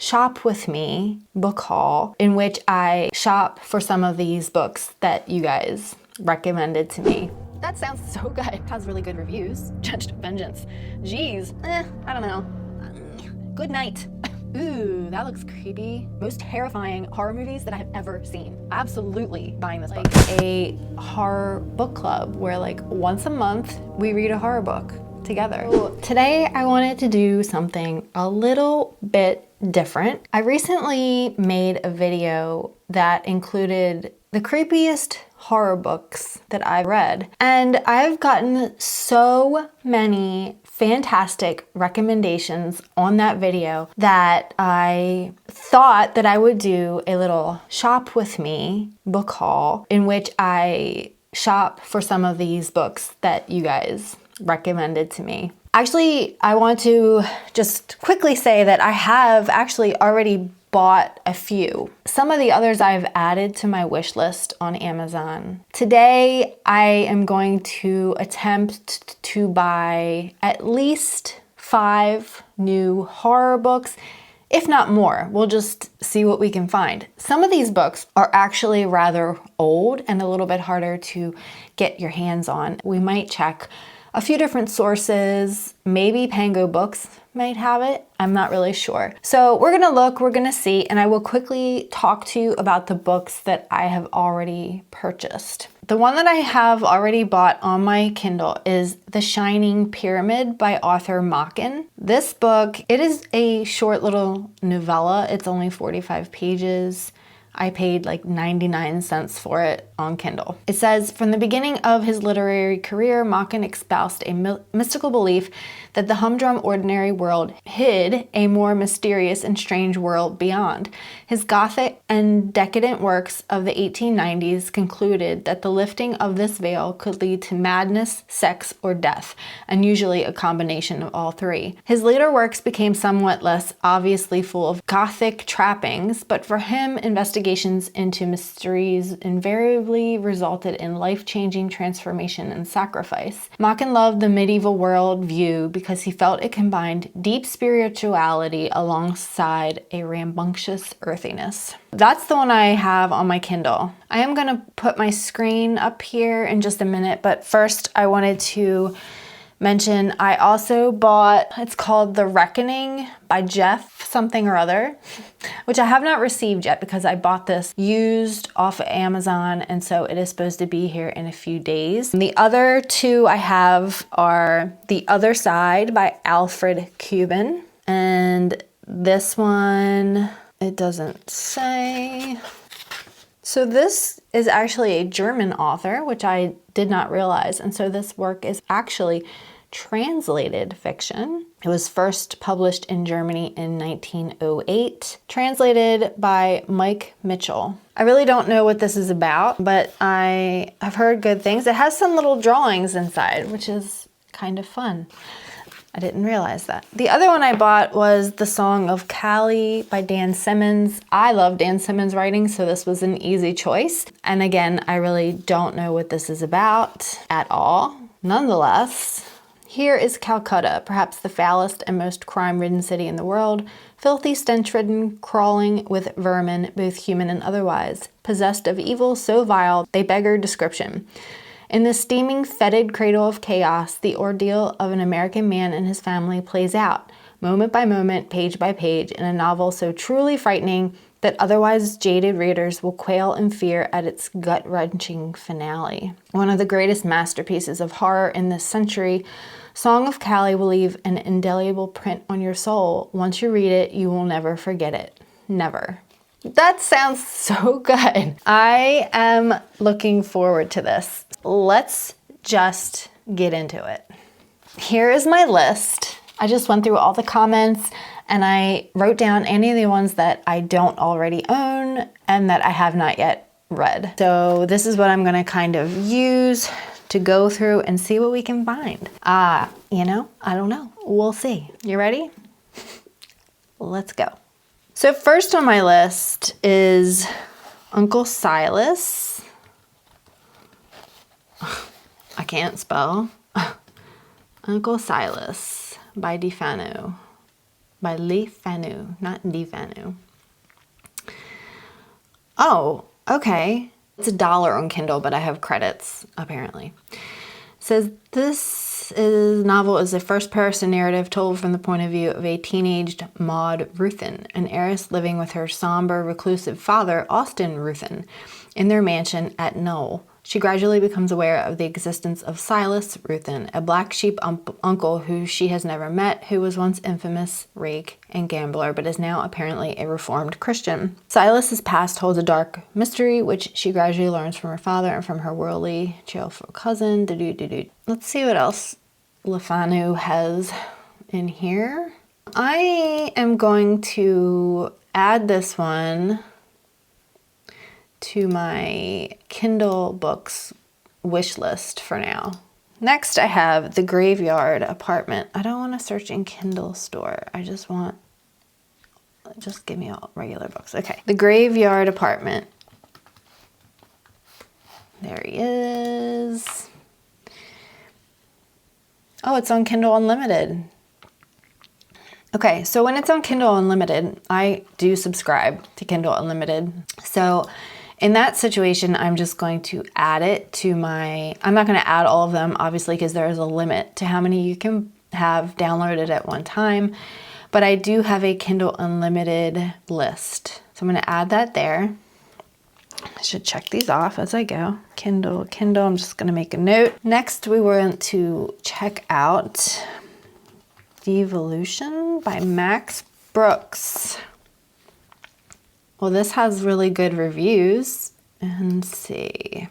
shop with me book haul in which I shop for some of these books that you guys recommended to me. That sounds so good. It has really good reviews. Judged Vengeance. Geez, I don't know. Good night. Ooh, that looks creepy. Most terrifying horror movies that I have ever seen. Absolutely buying this book. A horror book club where like once a month we read a horror book together. So today I wanted to do something a little bit different. I recently made a video that included the creepiest horror books that I've read, and I've gotten so many fantastic recommendations on that video that I thought that I would do a little shop with me book haul in which I shop for some of these books that you guys recommended to me. Actually, I want to just quickly say that I have actually already bought a few. Some of the others I've added to my wish list on Amazon. Today, I am going to attempt to buy at least 5 new horror books, if not more. We'll just see what we can find. Some of these books are actually rather old and a little bit harder to get your hands on. We might check a few different sources. Maybe Pango Books might have it. I'm not really sure. So we're gonna look, we're gonna see, and I will quickly talk to you about the books that I have already purchased. The one that I have already bought on my Kindle is The Shining Pyramid by author Machen. This book, it is a short little novella. It's only 45 pages. I paid like 99 cents for it on Kindle. It says, from the beginning of his literary career, Machen espoused a mystical belief that the humdrum ordinary world hid a more mysterious and strange world beyond. His Gothic and decadent works of the 1890s concluded that the lifting of this veil could lead to madness, sex, or death, and usually a combination of all three. His later works became somewhat less obviously full of Gothic trappings, but for him, investigations into mysteries invariably resulted in life-changing transformation and sacrifice. Machen loved the medieval world view because he felt it combined deep spirituality alongside a rambunctious earthiness. That's the one I have on my Kindle. I am gonna put my screen up here in just a minute, but first I wanted to mention I also bought, it's called The Reckoning by Jeff something or other, which I have not received yet because I bought this used off of Amazon, and so it is supposed to be here in a few days. And the other two I have are The Other Side by Alfred Cuban, and this one, it doesn't say. So this is actually a German author, which I did not realize. And so this work is actually translated fiction. It was first published in Germany in 1908, translated by Mike Mitchell. I really don't know what this is about, but I have heard good things. It has some little drawings inside, which is kind of fun. I didn't realize that. The other one I bought was The Song of Kali by Dan Simmons. I love Dan Simmons' writing, so this was an easy choice. And again, I really don't know what this is about at all. Nonetheless, here is Calcutta, perhaps the foulest and most crime-ridden city in the world, filthy, stench-ridden, crawling with vermin, both human and otherwise, possessed of evil so vile they beggar description. In the steaming, fetid cradle of chaos, the ordeal of an American man and his family plays out, moment by moment, page by page, in a novel so truly frightening that otherwise jaded readers will quail in fear at its gut-wrenching finale. One of the greatest masterpieces of horror in this century, Song of Kali will leave an indelible print on your soul. Once you read it, you will never forget it. Never. That sounds so good. I am looking forward to this. Let's just get into it. Here is my list. I just went through all the comments and I wrote down any of the ones that I don't already own and that I have not yet read. So this is what I'm gonna kind of use to go through and see what we can find. You know, I don't know. We'll see. You ready? Let's go. So first on my list is Uncle Silas. I can't spell. Uncle Silas by DeFano. by Lee Fanu, not Lee Fanu. Oh, okay. It's $1 on Kindle, but I have credits, apparently. It says novel is a first-person narrative told from the point of view of a teenaged Maud Ruthin, an heiress living with her somber, reclusive father, Austin Ruthin, in their mansion at Knoll. She gradually becomes aware of the existence of Silas Ruthin, a black sheep uncle who she has never met, who was once infamous rake and gambler, but is now apparently a reformed Christian. Silas's past holds a dark mystery, which she gradually learns from her father and from her worldly, cheerful cousin. Let's see what else LeFanu has in here. I am going to add this one to my Kindle books wish list for now. Next I have The Graveyard Apartment. I don't want to search in Kindle store. I just give me all regular books. Okay. The Graveyard Apartment. There he is. Oh, it's on Kindle Unlimited. Okay, so when it's on Kindle Unlimited, I do subscribe to Kindle Unlimited. So in that situation, I'm just going to add it to I'm not going to add all of them, obviously, because there is a limit to how many you can have downloaded at one time. But I do have a Kindle Unlimited list. So I'm going to add that there. I should check these off as I go. Kindle, I'm just going to make a note. Next, we want to check out Devolution by Max Brooks. Well, this has really good reviews. And let's see.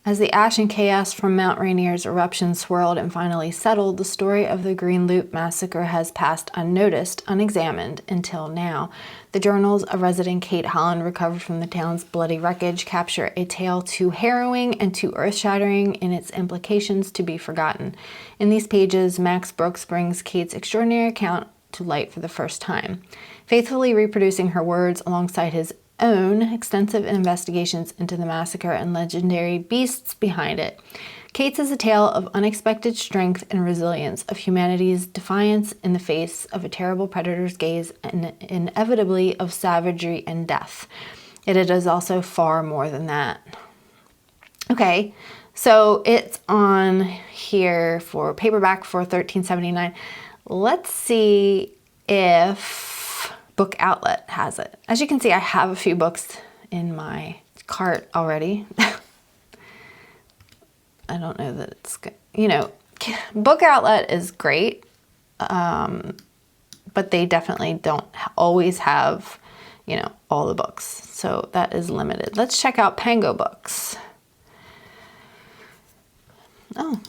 As the ash and chaos from Mount Rainier's eruption swirled and finally settled, the story of the Green Loop massacre has passed unnoticed, unexamined, until now. The journals of resident Kate Holland, recovered from the town's bloody wreckage, capture a tale too harrowing and too earth-shattering in its implications to be forgotten. In these pages, Max Brooks brings Kate's extraordinary account to light for the first time, faithfully reproducing her words alongside his own extensive investigations into the massacre and legendary beasts behind it. Kate's is a tale of unexpected strength and resilience, of humanity's defiance in the face of a terrible predator's gaze, and inevitably of savagery and death. It is also far more than that. Okay, so it's on here for paperback for $13.79. Let's see if Book Outlet has it. As you can see, I have a few books in my cart already. I don't know that it's good. You know, Book Outlet is great, but they definitely don't always have, you know, all the books. So that is limited. Let's check out Pango Books. Oh,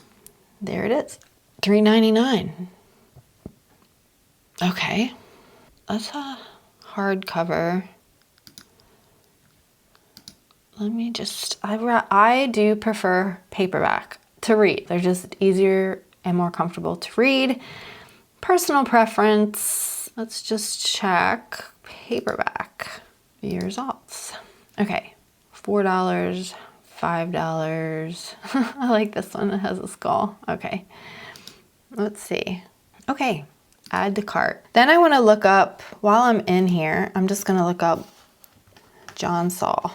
there it is. $3.99. Okay. That's a hardcover. Let me just, I do prefer paperback to read. They're just easier and more comfortable to read. Personal preference. Let's just check paperback. View results. Okay, $4, $5. I like this one. It has a skull. Okay, let's see. Okay, add to cart. Then I want to look up, while I'm in here, I'm just going to look up John Saul.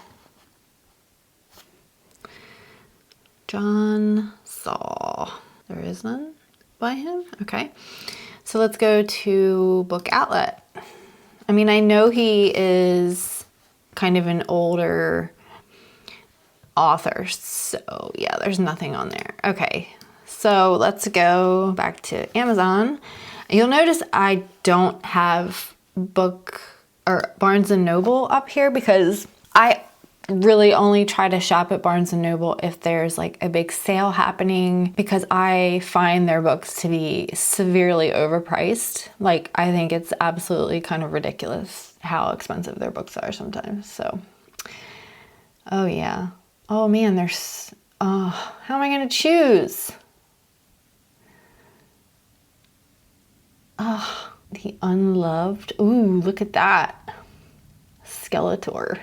John Saul. There is none by him? Okay. So let's go to Book Outlet. I mean, I know he is kind of an older author, so yeah, there's nothing on there. Okay, so let's go back to Amazon. You'll notice I don't have Barnes & Noble up here because I really only try to shop at Barnes & Noble if there's like a big sale happening, because I find their books to be severely overpriced. Like, I think it's absolutely kind of ridiculous how expensive their books are sometimes. So, oh yeah. Oh man, how am I gonna choose? Oh, The Unloved. Ooh, look at that. Skeletor.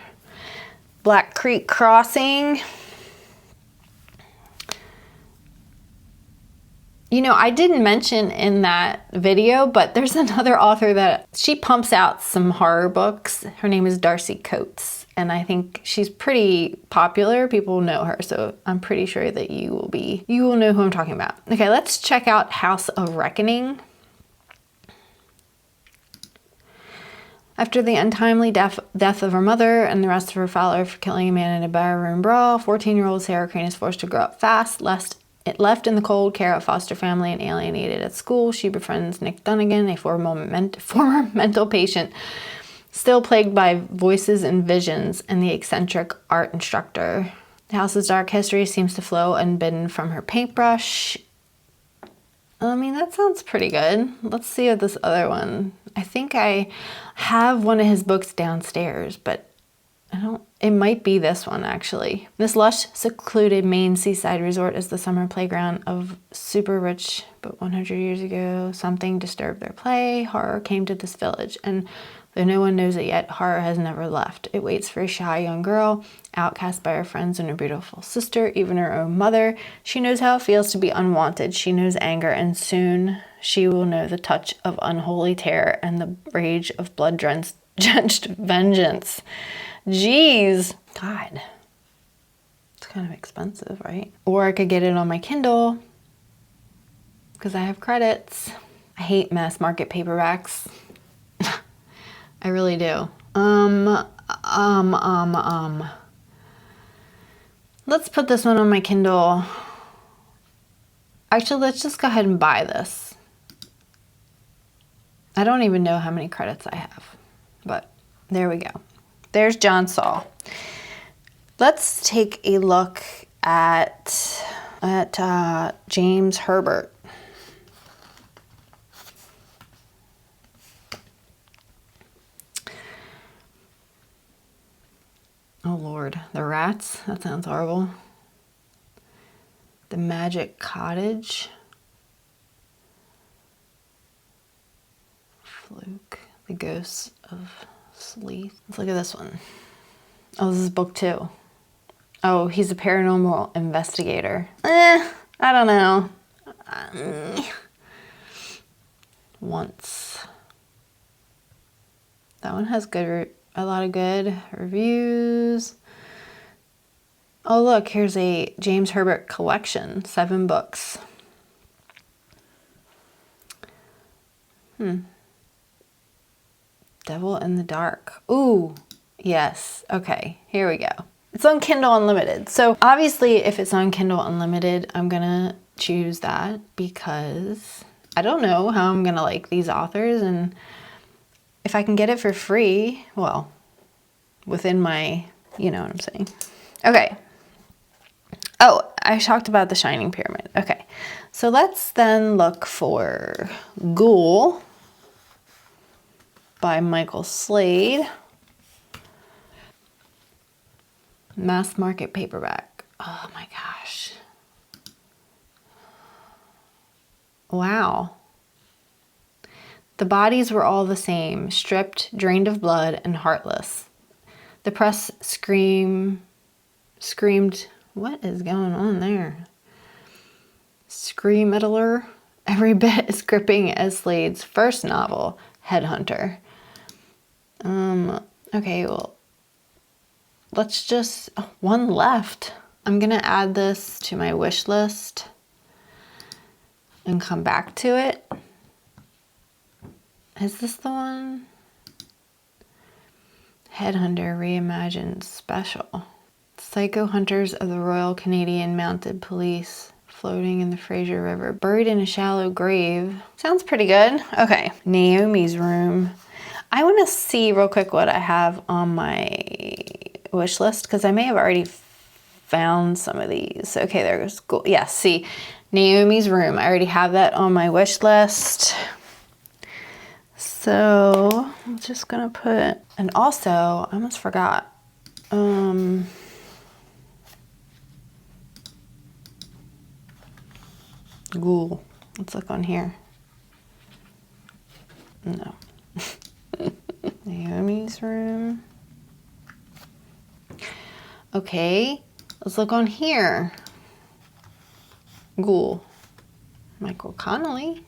Black Creek Crossing. You know, I didn't mention in that video, but there's another author that she pumps out some horror books. Her name is Darcy Coates, and I think she's pretty popular. People know her, so I'm pretty sure that you will know who I'm talking about. Okay, let's check out House of Reckoning. After the untimely death of her mother and the rest of her father for killing a man in a barroom brawl, 14-year-old Sarah Crane is forced to grow up fast, left in the cold care of foster family and alienated at school. She befriends Nick Dunnigan, a former mental patient, still plagued by voices and visions, and the eccentric art instructor. The house's dark history seems to flow unbidden from her paintbrush. I mean, that sounds pretty good. Let's see what this other one. I think I have one of his books downstairs, but it might be this one actually. This lush, secluded Maine seaside resort is the summer playground of super rich, but 100 years ago, something disturbed their play. Horror came to this village, and though no one knows it yet, horror has never left. It waits for a shy young girl, outcast by her friends and her beautiful sister, even her own mother. She knows how it feels to be unwanted. She knows anger, and soon she will know the touch of unholy terror and the rage of blood-drenched vengeance. Jeez. God. It's kind of expensive, right? Or I could get it on my Kindle because I have credits. I hate mass market paperbacks. I really do. Let's put this one on my Kindle. Actually, let's just go ahead and buy this. I don't even know how many credits I have, but there we go. There's John Saul. Let's take a look at James Herbert. Oh Lord, the rats? That sounds horrible. The Magic Cottage. Fluke. The Ghosts of Sleeth. Let's look at this one. Oh, this is book 2. Oh, he's a paranormal investigator. I don't know. Once. That one has a lot of good reviews. Oh look, here's a James Herbert collection, 7 books. Devil in the Dark. Ooh, yes. Okay, here we go. It's on Kindle Unlimited. So obviously if it's on Kindle Unlimited, I'm gonna choose that because I don't know how I'm gonna like these authors, and if I can get it for free, well, within my, you know what I'm saying. Okay. Oh, I talked about the Shining Pyramid. Okay, so let's then look for Ghoul by Michael Slade. Mass market paperback. Oh my gosh. Wow. The bodies were all the same, stripped, drained of blood, and heartless. The press screamed, what is going on there? Screamadler, every bit as gripping as Slade's first novel, Headhunter. Okay, well, let's just, one left. I'm gonna add this to my wish list and come back to it. Is this the one? Headhunter Reimagined Special. Psycho hunters of the Royal Canadian Mounted Police floating in the Fraser River, buried in a shallow grave. Sounds pretty good. Okay, Naomi's Room. I want to see real quick what I have on my wish list because I may have already found some of these. Okay, there's cool. Yeah, see, Naomi's Room. I already have that on my wish list. So I'm just gonna put, and also I almost forgot. Ghoul. Let's look on here. No. Naomi's Room. Okay, let's look on here. Ghoul. Michael Connelly.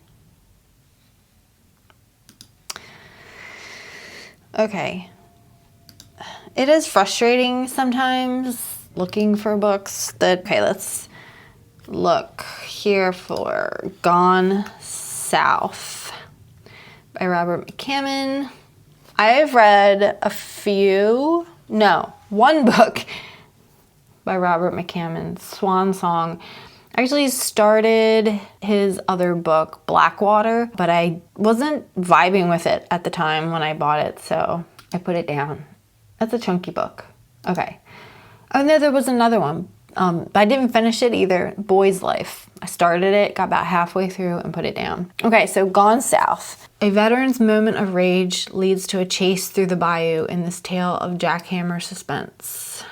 Okay. It is frustrating sometimes looking for books that, okay, let's look here for Gone South by Robert McCammon. I've read one book by Robert McCammon, Swan Song. I actually started his other book, Blackwater, but I wasn't vibing with it at the time when I bought it, so I put it down. That's a chunky book. Okay. Oh no, there was another one, but I didn't finish it either. Boy's Life. I started it, got about halfway through, and put it down. Okay, so Gone South. A veteran's moment of rage leads to a chase through the bayou in this tale of jackhammer suspense.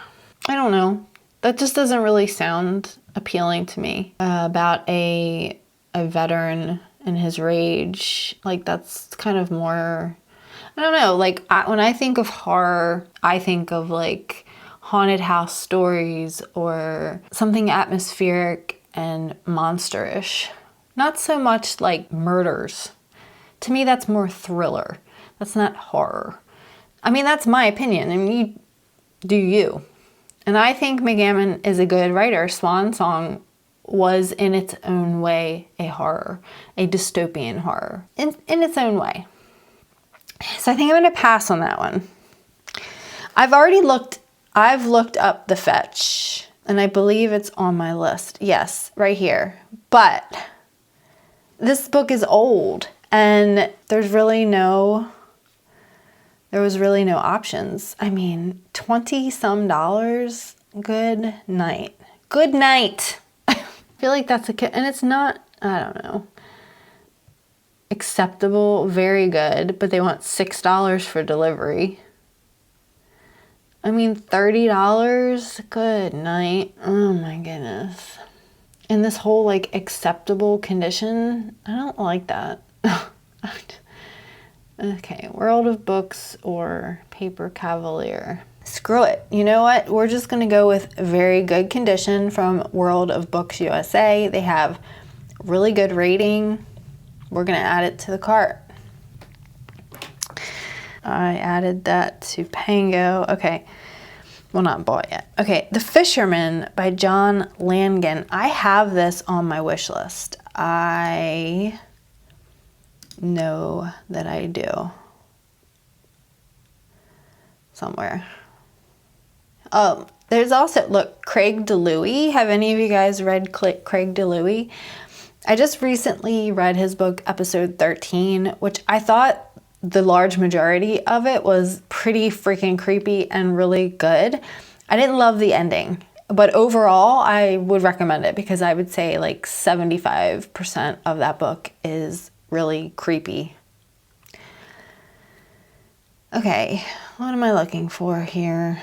I don't know. That just doesn't really sound appealing to me. About a veteran and his rage. Like, that's kind of more, I don't know, like when I think of horror, I think of like haunted house stories or something atmospheric and monsterish. Not so much like murders. To me, that's more thriller. That's not horror. I mean, that's my opinion. I mean, you. And I think McCammon is a good writer. Swan Song was in its own way a horror, a dystopian horror, in its own way. So I think I'm going to pass on that one. I've looked up The Fetch, and I believe it's on my list. Yes, right here. But this book is old, and there was really no options. I mean, $20-some. Good night. Good night. I feel like that's and it's not, I don't know, acceptable, very good, but they want $6 for delivery. I mean, $30? Good night. Oh my goodness. And this whole like acceptable condition, I don't like that. Okay, World of Books or Paper Cavalier. Screw it. You know what? We're just going to go with very good condition from World of Books USA. They have really good rating. We're going to add it to the cart. I added that to Pango. Okay. Well, not bought yet. Okay, The Fisherman by John Langan. I have this on my wish list. I know that I do. Somewhere. There's also, look, Craig DeLuey. Have any of you guys read Craig DeLuey? I just recently read his book, Episode 13, which I thought the large majority of it was pretty freaking creepy and really good. I didn't love the ending, but overall I would recommend it because I would say like 75% of that book is really creepy. Okay, what am I looking for here?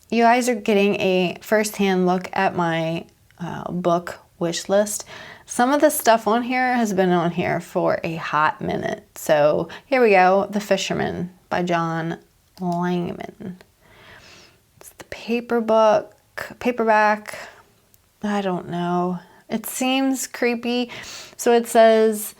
You guys are getting a first-hand look at my book wish list. Some of the stuff on here has been on here for a hot minute. So here we go, The Fisherman by John Langman. It's the paperback. I don't know. It seems creepy. So it says,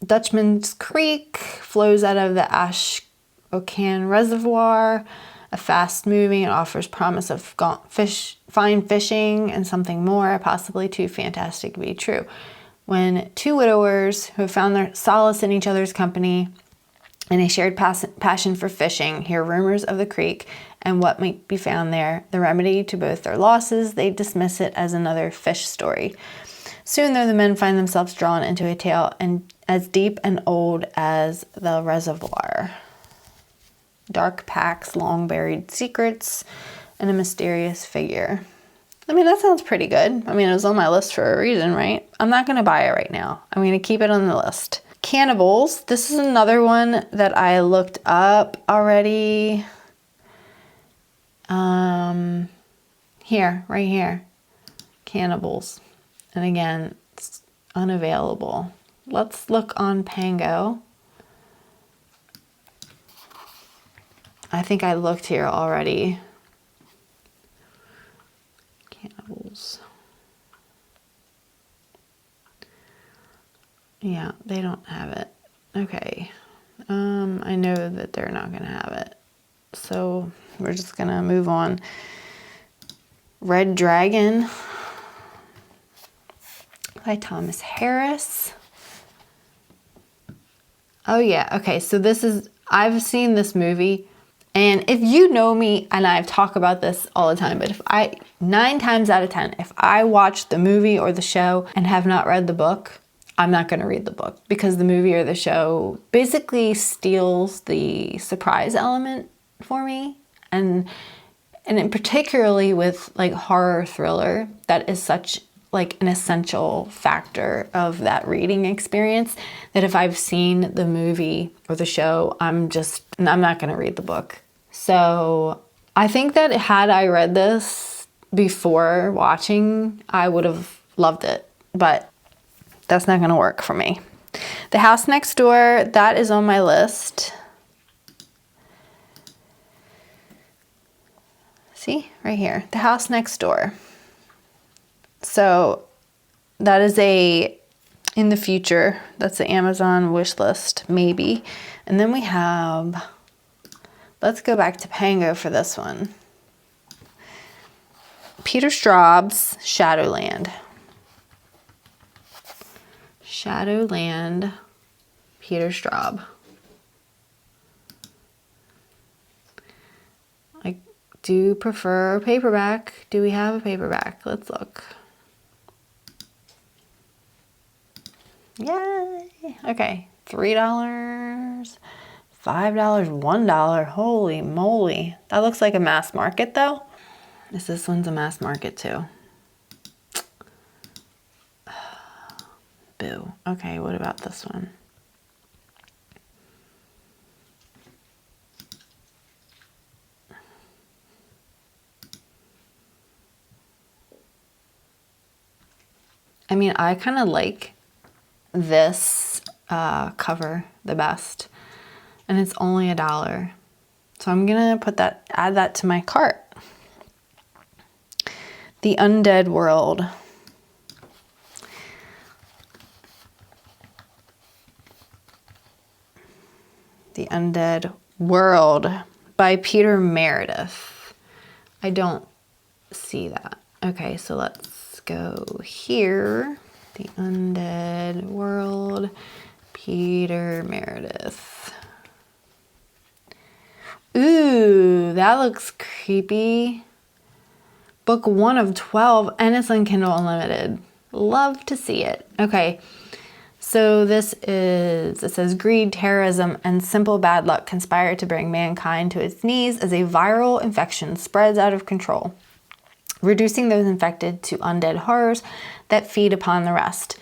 Dutchman's Creek flows out of the Ashokan Reservoir. A fast-moving, it offers promise of fine fishing and something more, possibly too fantastic to be true. When two widowers who have found their solace in each other's company and a shared passion for fishing hear rumors of the creek and what might be found there, the remedy to both their losses, they dismiss it as another fish story. Soon, though, the men find themselves drawn into a tale as deep and old as the reservoir. Dark packs, long buried secrets, and a mysterious figure. I mean, that sounds pretty good. I mean, it was on my list for a reason, right? I'm not going to buy it right now. I'm going to keep it on the list. Cannibals. This is another one that I looked up already. Here, right here. Cannibals. And again, it's unavailable. Let's look on Pango. I think I looked here already. Cannibals. Yeah, they don't have it. Okay. I know that they're not gonna have it. So we're just gonna move on. Red Dragon by Thomas Harris. Oh yeah, okay, so I've seen this movie, and if you know me, and I've talked about this all the time, but 9 times out of 10, if I watch the movie or the show and have not read the book, I'm not gonna read the book, because the movie or the show basically steals the surprise element for me. And in particularly with like horror thriller, that is such like an essential factor of that reading experience, that if I've seen the movie or the show, I'm not gonna read the book. So I think that had I read this before watching, I would have loved it, but that's not gonna work for me. The House Next Door, that is on my list. See, right here, The House Next Door. So that is in the future, that's the Amazon wish list, maybe. And then we have, let's go back to Pango for this one. Peter Straub's Shadowland. Shadowland, Peter Straub. I do prefer paperback. Do we have a paperback? Let's look. Yay! Okay, $3, $5, $1. Holy moly. That looks like a mass market though. This one's a mass market too. Boo. Okay, what about this one? I mean, I kind of like this cover the best, and it's only $1. So I'm gonna add that to my cart. The Undead World. The Undead World by Peter Meredith. I don't see that. Okay, so let's go here. The Undead World, Peter Meredith. Ooh, that looks creepy. Book 1 of 12, and it's on Kindle Unlimited. Love to see it. Okay, so it says greed, terrorism, and simple bad luck conspire to bring mankind to its knees as a viral infection spreads out of control, reducing those infected to undead horrors that feed upon the rest.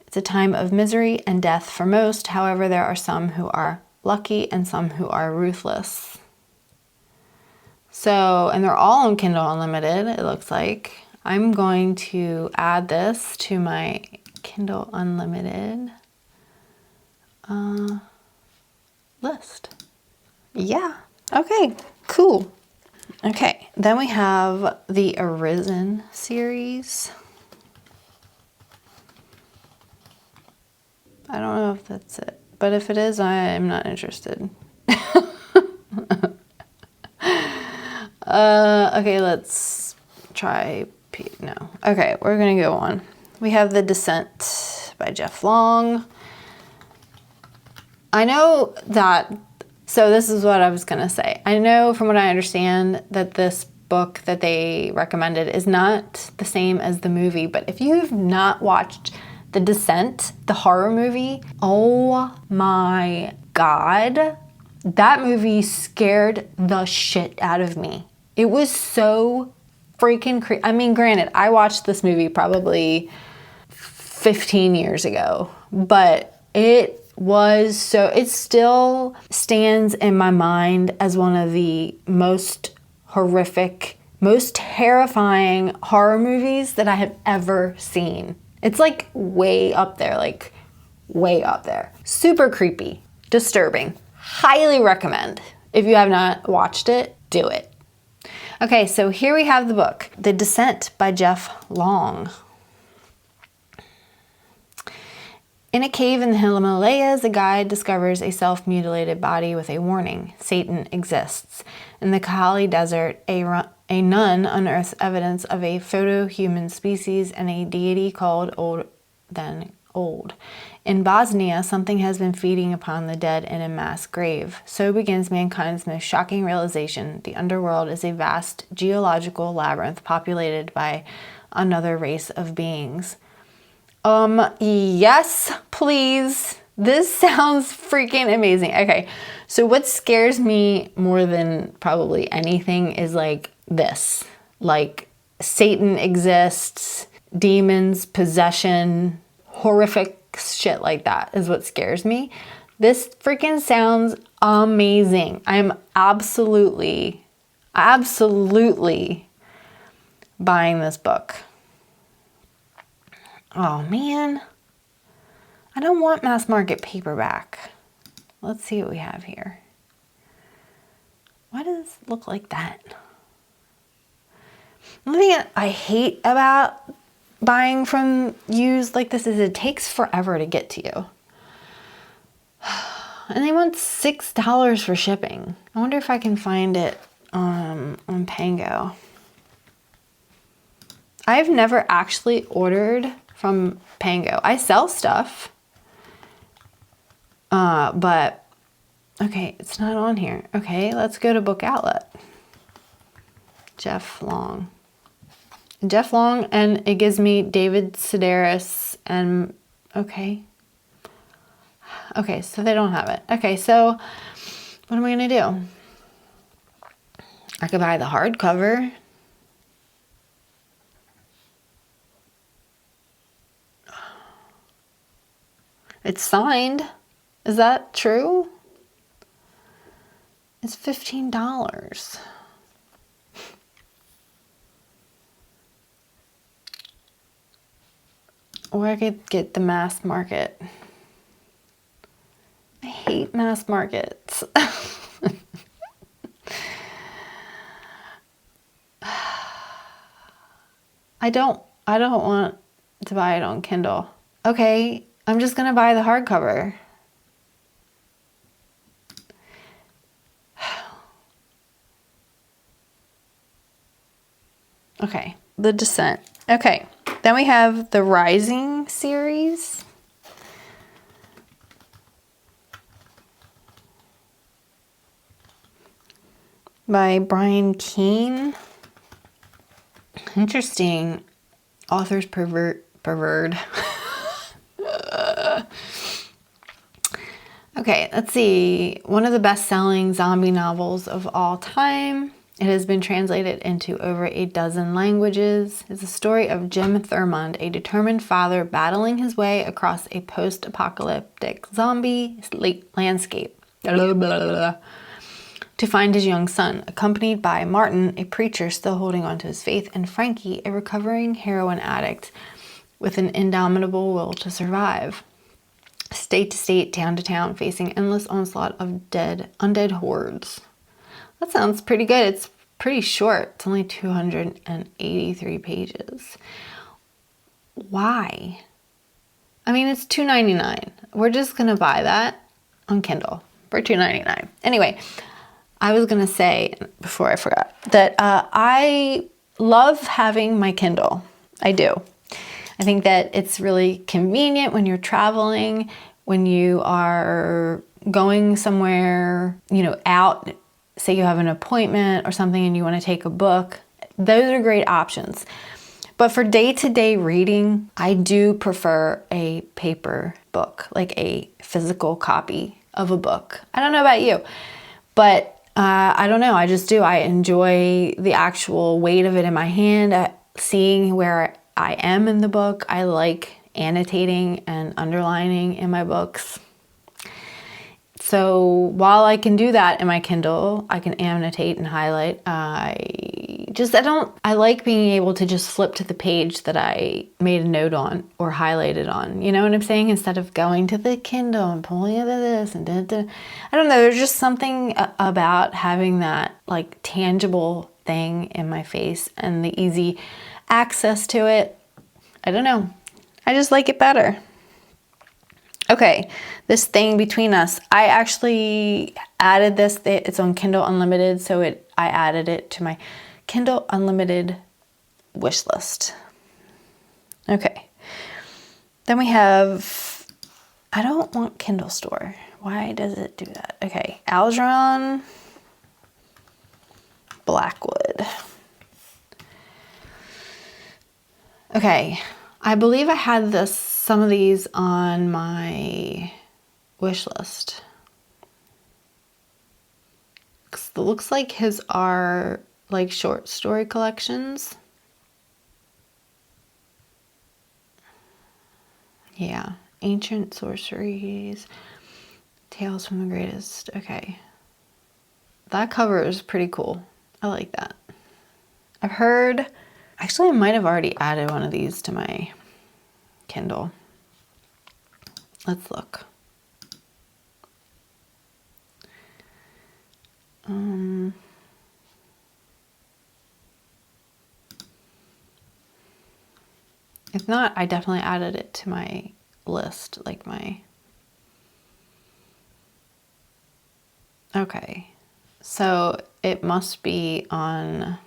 It's a time of misery and death for most. However, there are some who are lucky and some who are ruthless. So, and they're all on Kindle Unlimited, it looks like. I'm going to add this to my Kindle Unlimited list. Yeah, okay, cool. Okay, then we have the Arisen series. I don't know if that's it, but if it is, I'm not interested. Okay, let's try no. Okay, we're gonna go on. We have The Descent by Jeff Long. I know that, so this is what I was gonna say. I know from what I understand that this book that they recommended is not the same as the movie, but if you've not watched The Descent, the horror movie, oh my God, that movie scared the shit out of me. It was so freaking creepy. I mean, granted, I watched this movie probably 15 years ago, but it still stands in my mind as one of the most horrific, most terrifying horror movies that I have ever seen. It's like way up there, like way up there. Super creepy, disturbing. Highly recommend. If you have not watched it, do it. Okay, so here we have the book, The Descent by Jeff Long. In a cave in the Himalayas, a guide discovers a self-mutilated body with a warning: Satan exists. In the Kali Desert, a nun unearths evidence of a photo-human species and a deity called Old Then Old. In Bosnia, something has been feeding upon the dead in a mass grave. So begins mankind's most shocking realization: the underworld is a vast geological labyrinth populated by another race of beings. Yes, please. This sounds freaking amazing. Okay, so what scares me more than probably anything is like this. Like, Satan exists, demons, possession, horrific shit like that is what scares me. This freaking sounds amazing. I'm absolutely buying this book. Oh man, I don't want mass market paperback. Let's see what we have here. Why does it look like that? One thing I hate about buying from used like this is it takes forever to get to you. And they want $6 for shipping. I wonder if I can find it on Pango. I've never actually ordered from Pango. I sell stuff. But, okay, it's not on here. Okay, let's go to Book Outlet. Jeff Long, and it gives me David Sedaris and, okay, so they don't have it. Okay, so what am I gonna do? I could buy the hardcover. It's signed. Is that true? It's $15. Or I could get the mass market. I hate mass markets. I don't want to buy it on Kindle. Okay, I'm just gonna buy the hardcover. Okay, The Descent. Okay, then we have the Rising series. By Brian Keene. Interesting. Author's pervert. Okay, let's see. One of the best-selling zombie novels of all time. It has been translated into over a dozen languages. It's a story of Jim Thurmond, a determined father battling his way across a post-apocalyptic zombie landscape to find his young son, accompanied by Martin, a preacher still holding on to his faith, and Frankie, a recovering heroin addict with an indomitable will to survive. State to state, town to town, facing endless onslaught of undead hordes. That sounds pretty good. It's pretty short. It's only 283 pages. Why? I mean, it's $2.99. We're just gonna buy that on Kindle for $2.99. Anyway, I was gonna say, before I forgot, that I love having my Kindle. I do. I think that it's really convenient when you're traveling, when you are going somewhere, out, say you have an appointment or something and you want to take a book. Those are great options. But for day-to-day reading, I do prefer a paper book, like a physical copy of a book. I don't know about you, but I don't know. I just do. I enjoy the actual weight of it in my hand, seeing where I am in the book. I like annotating and underlining in my books. So while I can do that in my Kindle, I can annotate and highlight. I like being able to just flip to the page that I made a note on or highlighted on. You know what I'm saying? Instead of going to the Kindle and pulling it to this and I don't know. There's just something about having that like tangible thing in my face and the easy access to it. I don't know. I just like it better. Okay, this thing between us. I actually added this. It's on Kindle Unlimited, so I added it to my Kindle Unlimited wish list. Okay. Then we have, I don't want Kindle Store. Why does it do that? Okay, Algernon Blackwood. Okay, I believe I had some of these on my wish list. It looks like his are like short story collections. Yeah, Ancient Sorceries, Tales from the Greatest. Okay, that cover is pretty cool. I like that. I've heard, actually I might have already added one of these to my Kindle. Let's look. If not, I definitely added it to my list, like my... Okay, so it must be on...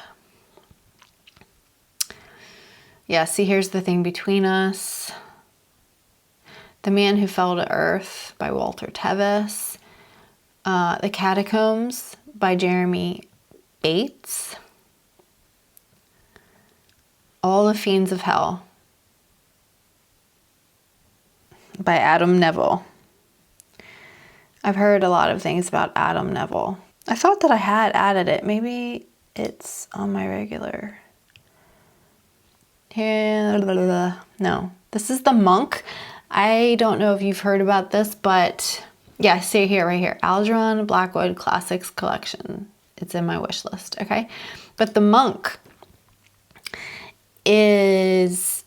Yeah, see, here's The Thing Between Us. The Man Who Fell to Earth by Walter Tevis. The Catacombs by Jeremy Bates. All the Fiends of Hell by Adam Neville. I've heard a lot of things about Adam Neville. I thought that I had added it. Maybe it's on my regular. Here, no, this is The Monk. I don't know if you've heard about this, but yeah, see here, right here, Algernon Blackwood Classics Collection. It's in my wish list, okay? But The Monk is,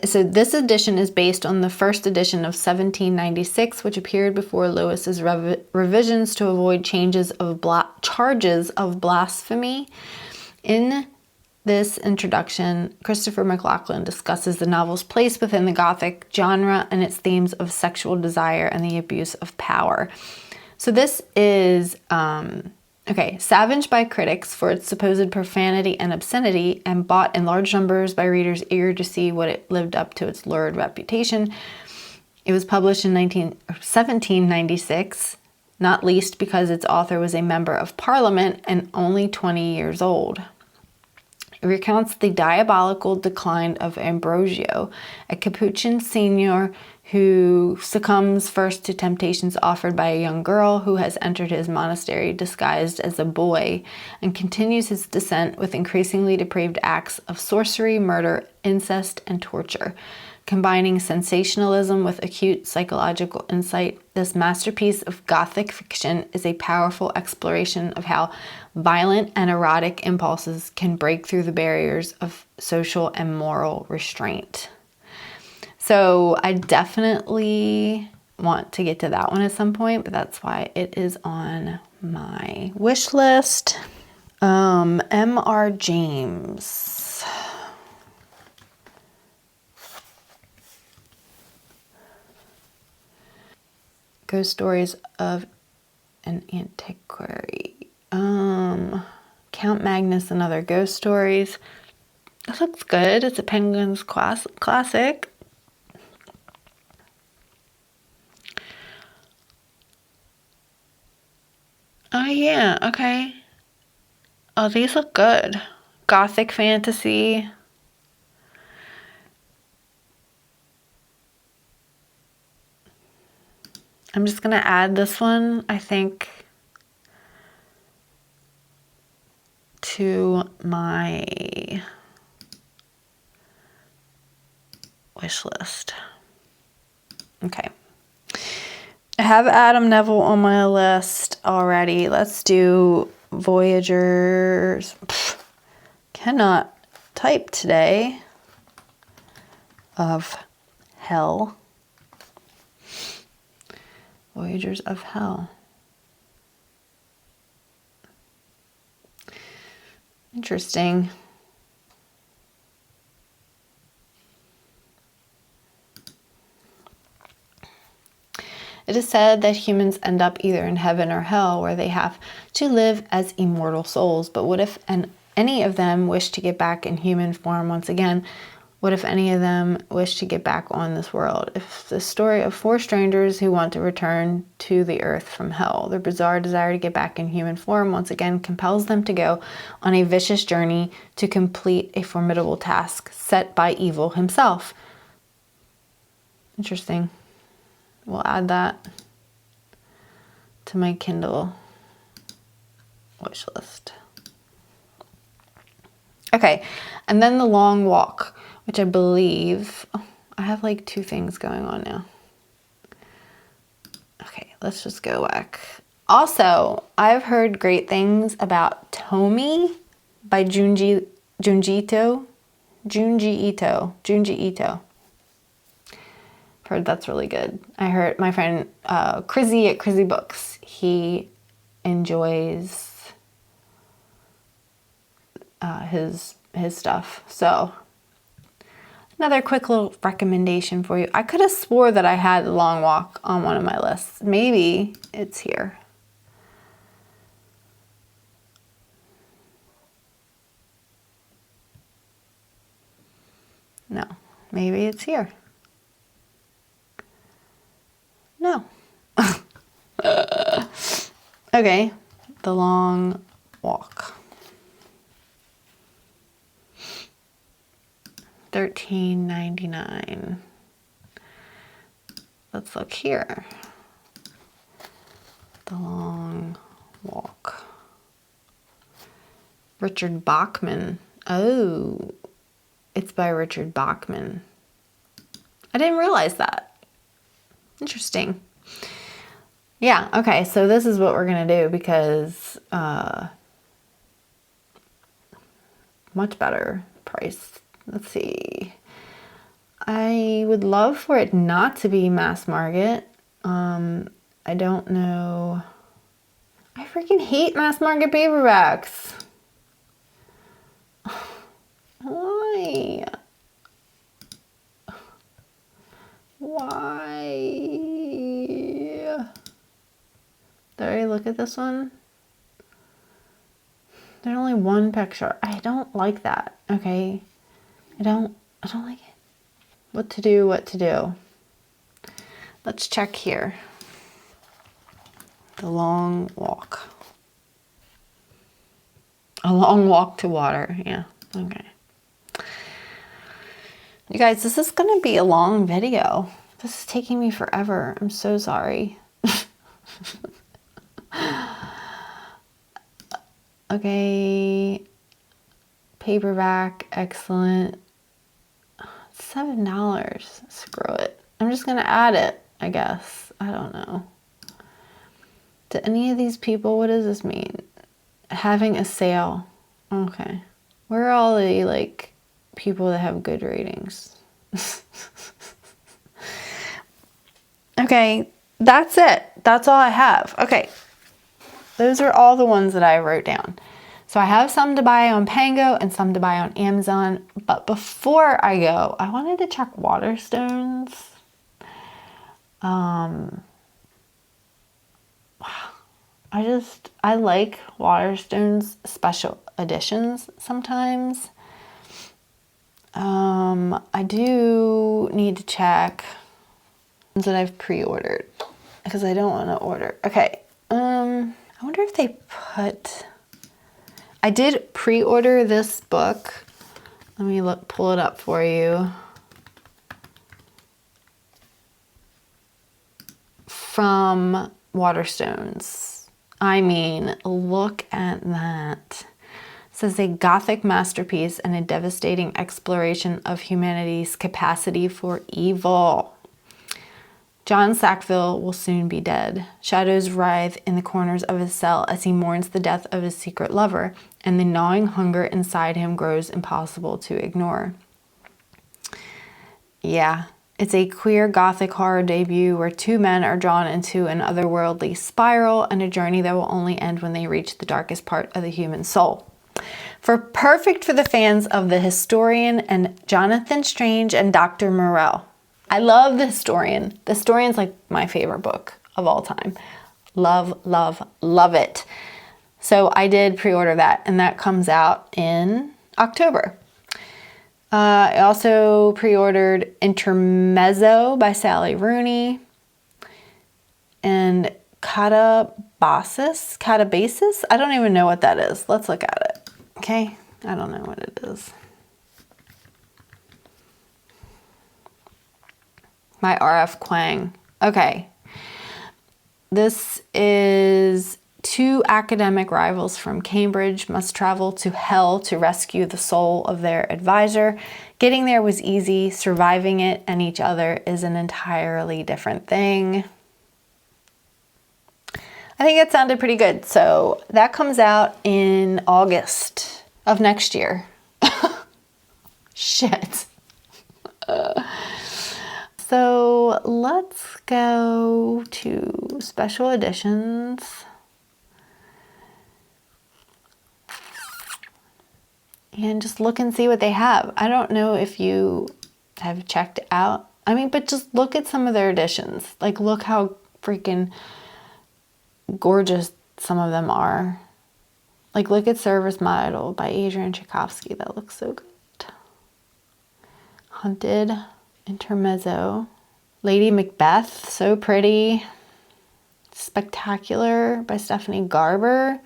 so this edition is based on the first edition of 1796, which appeared before Lewis's revisions to avoid charges of blasphemy. In this introduction, Christopher McLachlan discusses the novel's place within the Gothic genre and its themes of sexual desire and the abuse of power. So this is, savaged by critics for its supposed profanity and obscenity and bought in large numbers by readers eager to see what it lived up to its lurid reputation. It was published in 1796, not least because its author was a member of Parliament and only 20 years old. It recounts the diabolical decline of Ambrosio, a Capuchin seigneur who succumbs first to temptations offered by a young girl who has entered his monastery disguised as a boy, and continues his descent with increasingly depraved acts of sorcery, murder, incest, and torture. Combining sensationalism with acute psychological insight, this masterpiece of Gothic fiction is a powerful exploration of how violent and erotic impulses can break through the barriers of social and moral restraint. So I definitely want to get to that one at some point, but that's why it is on my wish list. M.R. James. Ghost Stories of an Antiquary. Count Magnus and Other Ghost Stories. This looks good. It's a Penguin's classic. Oh yeah, okay. Oh, these look good. Gothic fantasy. I'm just gonna add this one, I think, to my wish list. Okay. I have Adam Neville on my list already. Let's do Voyagers. Cannot type today. Of Hell. Voyagers of Hell. Interesting. It is said that humans end up either in heaven or hell, where they have to live as immortal souls. But what if any of them wish to get back in human form once again? What if any of them wish to get back on this world? If the story of 4 strangers who want to return to the earth from hell, their bizarre desire to get back in human form once again compels them to go on a vicious journey to complete a formidable task set by evil himself. Interesting. We'll add that to my Kindle wish list. Okay, and then The Long Walk, which I believe, I have like 2 things going on now. Okay, let's just go back. Also, I've heard great things about Tomi by Junji Ito. Heard that's really good. I heard my friend Crizzy at Crizzy Books, he enjoys his stuff. So another quick little recommendation for you. I could have swore that I had The Long Walk on one of my lists. Maybe it's here. No, maybe it's here. No. Okay, The Long Walk. $13.99. Let's look here. The Long Walk. Richard Bachman. Oh, it's by Richard Bachman. I didn't realize that. Interesting. Yeah, okay, so this is what we're gonna do because much better price. Let's see. I would love for it not to be mass market. I don't know. I freaking hate mass market paperbacks. Why? Why? Did I look at this one? There's only one picture. I don't like that, okay? I don't like it. What to do. Let's check here. The Long Walk. A Long Walk to Water. Yeah, okay. You guys, this is gonna be a long video. This is taking me forever. I'm so sorry. Okay. Paperback, excellent. $7. Screw it. I'm just gonna add it, I guess. I don't know. To any of these people, what does this mean? Having a sale. Okay. Where are all the like people that have good ratings? Okay, that's it. That's all I have. Okay. Those are all the ones that I wrote down. So I have some to buy on Pango and some to buy on Amazon. But before I go, I wanted to check Waterstones. I like Waterstones special editions sometimes. I do need to check ones that I've pre-ordered because I don't want to order. Okay. I wonder if they put... I did pre-order this book. Let me pull it up for you. From Waterstones. I mean, look at that. It says a Gothic masterpiece and a devastating exploration of humanity's capacity for evil. John Sackville will soon be dead. Shadows writhe in the corners of his cell as he mourns the death of his secret lover, and the gnawing hunger inside him grows impossible to ignore. Yeah, it's a queer Gothic horror debut where 2 men are drawn into an otherworldly spiral and a journey that will only end when they reach the darkest part of the human soul. Perfect for the fans of The Historian and Jonathan Strange and Dr. Morell. I love The Historian. The Historian's like my favorite book of all time. Love, love, love it. So I did pre-order that, and that comes out in October. I also pre-ordered Intermezzo by Sally Rooney and Catabasis. I don't even know what that is. Let's look at it. Okay, I don't know what it is. By R.F. Kuang. Okay. This is two academic rivals from Cambridge must travel to hell to rescue the soul of their advisor. Getting there was easy. Surviving it and each other is an entirely different thing. I think it sounded pretty good. So that comes out in August of next year. Shit. So let's go to special editions. And just look and see what they have. I don't know if you have checked out. I mean, but just look at some of their editions. Like, look how freaking gorgeous some of them are. Like, look at Service Model by Adrian Tchaikovsky. That looks so good. Hunted, Intermezzo. Lady Macbeth, so pretty. Spectacular by Stephanie Garber.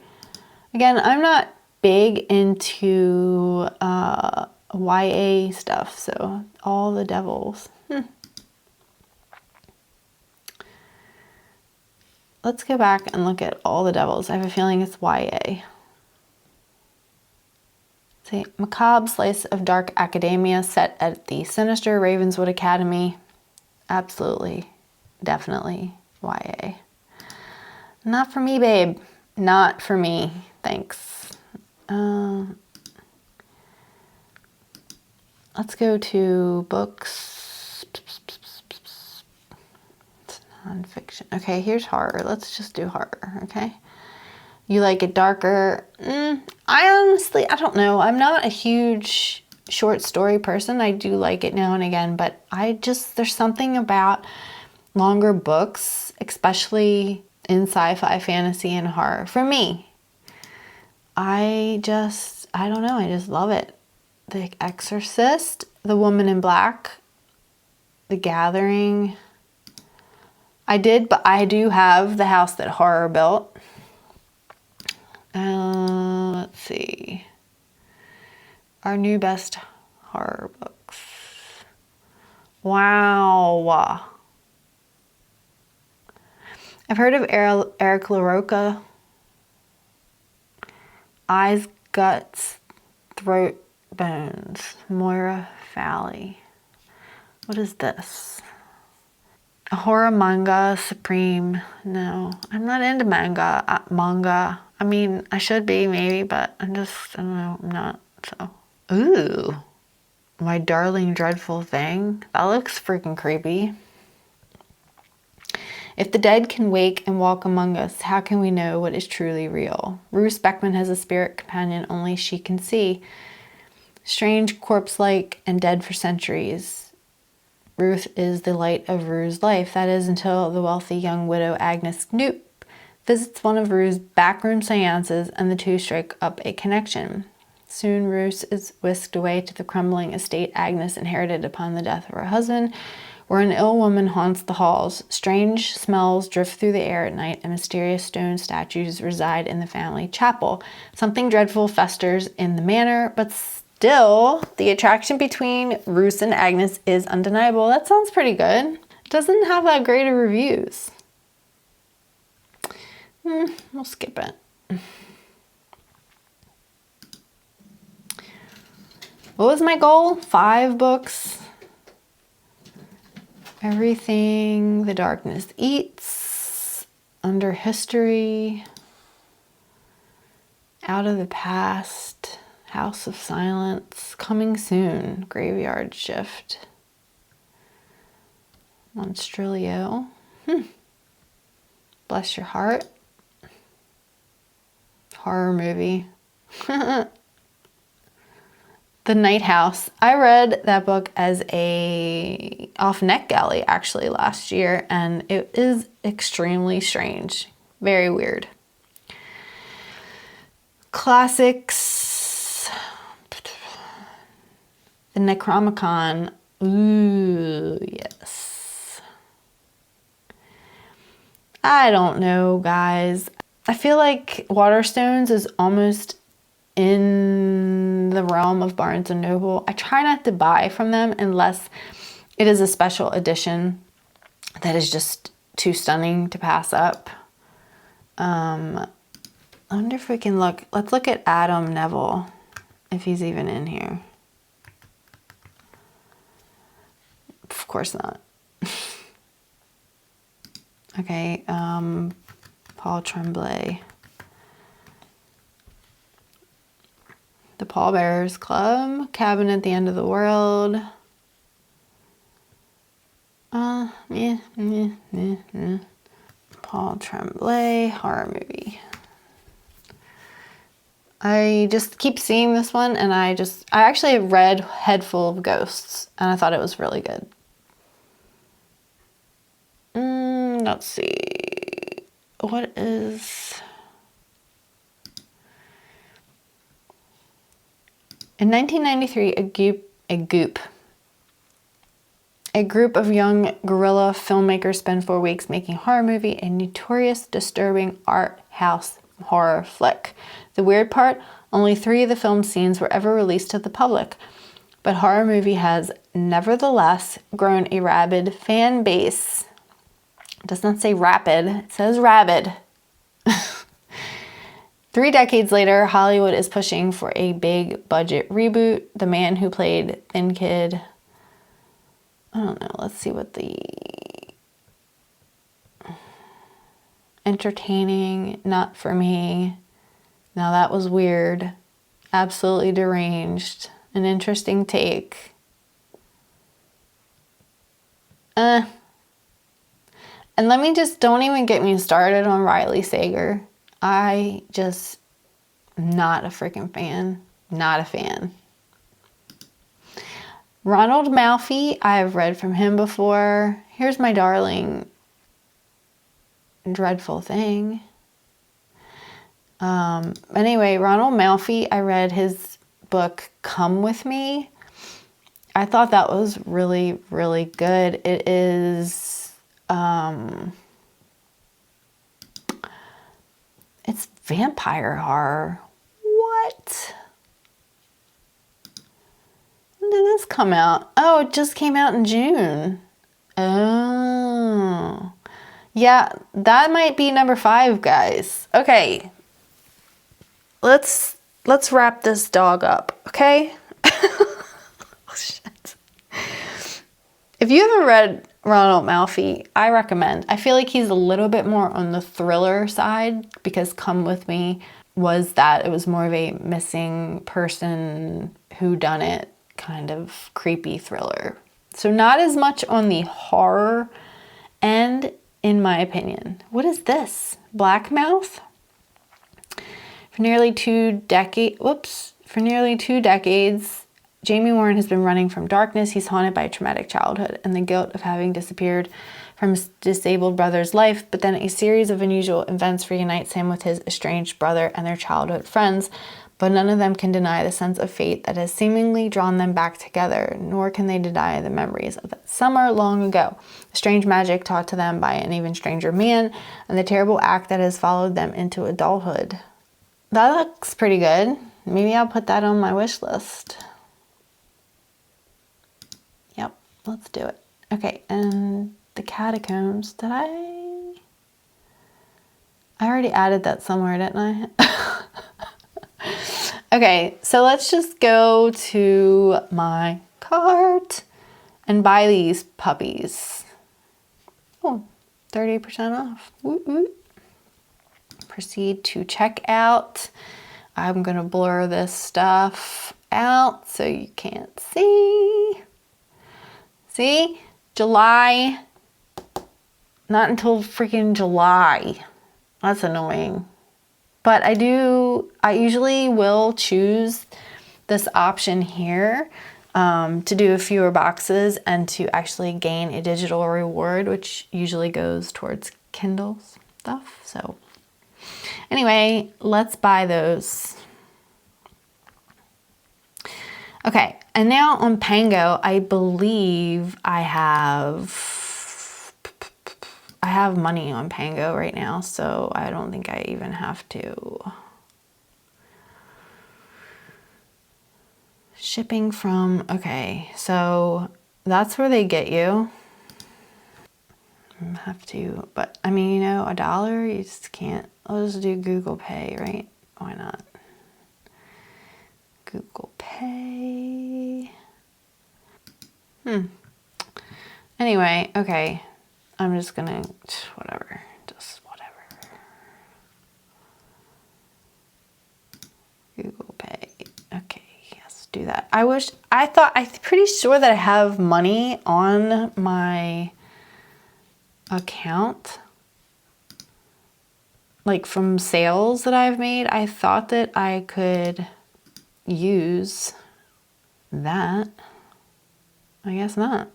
Again, I'm not big into YA stuff, so All the Devils. Let's go back and look at All the Devils. I have a feeling it's YA. See, macabre slice of dark academia set at the sinister Ravenswood Academy. Absolutely, definitely YA. Not for me, babe. Not for me. Thanks. Let's go to books. It's nonfiction. Okay, here's horror. Let's just do horror, okay? You like it darker? I don't know. I'm not a huge short story person. I do like it now and again, but there's something about longer books, especially in sci-fi, fantasy, and horror. For me, I don't know. I just love it. The Exorcist, The Woman in Black, The Gathering. I do have The House That Horror Built. Let's see. Our new best horror books. Wow. I've heard of Eric LaRocca. Eyes, Guts, Throat, Bones. Moira Fowley. What is this? A horror manga supreme. No, I'm not into manga. I mean, I should be maybe, but I don't know, I'm not, so. Ooh, My Darling Dreadful Thing. That looks freaking creepy. If the dead can wake and walk among us, how can we know what is truly real? Ruth Beckman has a spirit companion only she can see. Strange, corpse-like, and dead for centuries. Ruth is the light of Rue's life. That is until the wealthy young widow Agnes Knoop visits one of Rue's backroom seances and the two strike up a connection. Soon Ruth is whisked away to the crumbling estate Agnes inherited upon the death of her husband, where an ill woman haunts the halls. Strange smells drift through the air at night, and mysterious stone statues reside in the family chapel. Something dreadful festers in the manor, but still, the attraction between Ruth and Agnes is undeniable. That sounds pretty good. It doesn't have that great of reviews. We'll skip it. What was my goal? 5 books. Everything the Darkness Eats, Under History, Out of the Past, House of Silence, Coming Soon, Graveyard Shift, Monstrilio, Bless Your Heart, horror movie, The Night House. I read that book as a off NetGalley actually last year, and it is extremely strange. Very weird. Classics. The Necronomicon. Ooh, yes. I don't know, guys. I feel like Waterstones is almost in the realm of Barnes & Noble. I try not to buy from them unless it is a special edition that is just too stunning to pass up. I wonder if we can look. Let's look at Adam Neville, if he's even in here. Of course not. Okay, Paul Tremblay. The Pallbearers Club, Cabin at the End of the World. Paul Tremblay, horror movie. I just keep seeing this one, and I actually read Head Full of Ghosts, and I thought it was really good. Let's see. What is... In 1993, a group of young guerrilla filmmakers spend 4 weeks making horror movie, a notorious, disturbing art house horror flick. The weird part, only 3 of the film scenes were ever released to the public. But horror movie has nevertheless grown a rabid fan base. It does not say rapid, it says rabid. 3 decades later, Hollywood is pushing for a big budget reboot. The man who played Thin Kid, I don't know, let's see what the... Entertaining, not for me. Now that was weird. Absolutely deranged. An interesting take. And let me just, don't even get me started on Riley Sager. I just, not a freaking fan. Not a fan. Ronald Malfi, I've read from him before. Here's My Darling, Dreadful Thing. Anyway, Ronald Malfi, I read his book, Come With Me. I thought that was really, really good. It is, it's vampire horror. What? When did this come out? Oh, it just came out in June. Oh. Yeah, that might be number 5, guys. Okay. Let's wrap this dog up, okay? Oh, shit. If you haven't read Ronald Malfi, I recommend. I feel like he's a little bit more on the thriller side because Come With Me was that. It was more of a missing person whodunit kind of creepy thriller. So not as much on the horror end, in my opinion. What is this? Blackmouth? For nearly 2 decades, Jamie Warren has been running from darkness. He's haunted by a traumatic childhood and the guilt of having disappeared from his disabled brother's life. But then a series of unusual events reunites him with his estranged brother and their childhood friends. But none of them can deny the sense of fate that has seemingly drawn them back together, nor can they deny the memories of that summer long ago, the strange magic taught to them by an even stranger man, and the terrible act that has followed them into adulthood. That looks pretty good. Maybe I'll put that on my wish list. Yep, let's do it. Okay, and the Catacombs. Did I already added that somewhere, didn't I? Okay, so let's just go to my cart and buy these puppies. Oh, 30% off. Woot woot. Proceed to checkout. I'm gonna blur this stuff out so you can't see. See? July. Not until freaking July. That's annoying. But I usually will choose this option here to do fewer boxes and to actually gain a digital reward, which usually goes towards Kindle stuff. So anyway, let's buy those. Okay, and now on Pango, I believe I have money on Pango right now, so I don't think I even have to. Shipping from, okay, so that's where they get you. I have to, but I mean, you know, $1, you just can't. I'll just do Google Pay, right? Why not? Google Pay. Anyway, okay. I'm just gonna, whatever, just whatever. Google Pay, okay, yes, do that. I'm pretty sure that I have money on my account, like from sales that I've made. I thought that I could use that. I guess not.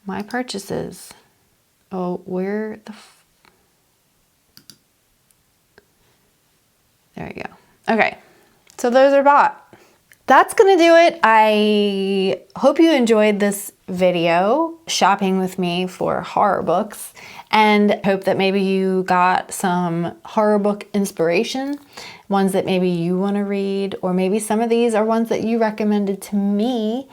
My purchases. Oh, where the there you go. Okay, so those are bought. That's gonna do it. I hope you enjoyed this video shopping with me for horror books, and hope that maybe you got some horror book inspiration, ones that maybe you want to read, or maybe some of these are ones that you recommended to me,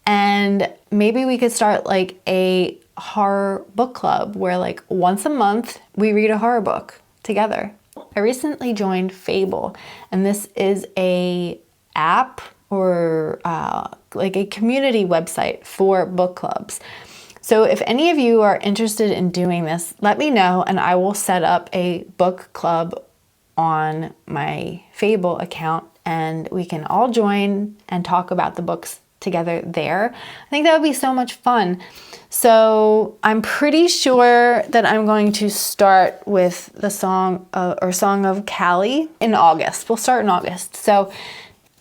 and maybe we could start like a horror book club where like once a month we read a horror book together. I recently joined Fable, and this is a app or like a community website for book clubs. So if any of you are interested in doing this, let me know and I will set up a book club on my Fable account and we can all join and talk about the books together there. I think that would be so much fun. So I'm pretty sure that I'm going to start with the Song of Callie in August. We'll start in August. So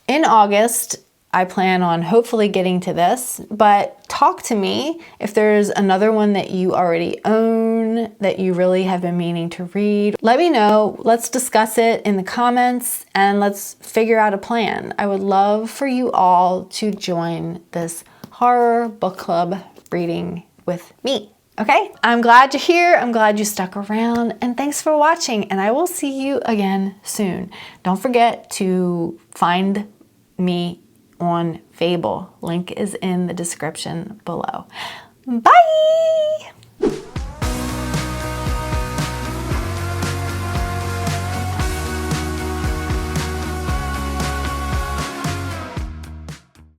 in August, I plan on hopefully getting to this, but talk to me if there's another one that you already own that you really have been meaning to read. Let me know. Let's discuss it in the comments and let's figure out a plan. I would love for you all to join this horror book club reading with me. Okay, I'm glad you're here. I'm glad you stuck around, and thanks for watching, and I will see you again soon. Don't forget to find me on Fable. Link is in the description below. Bye!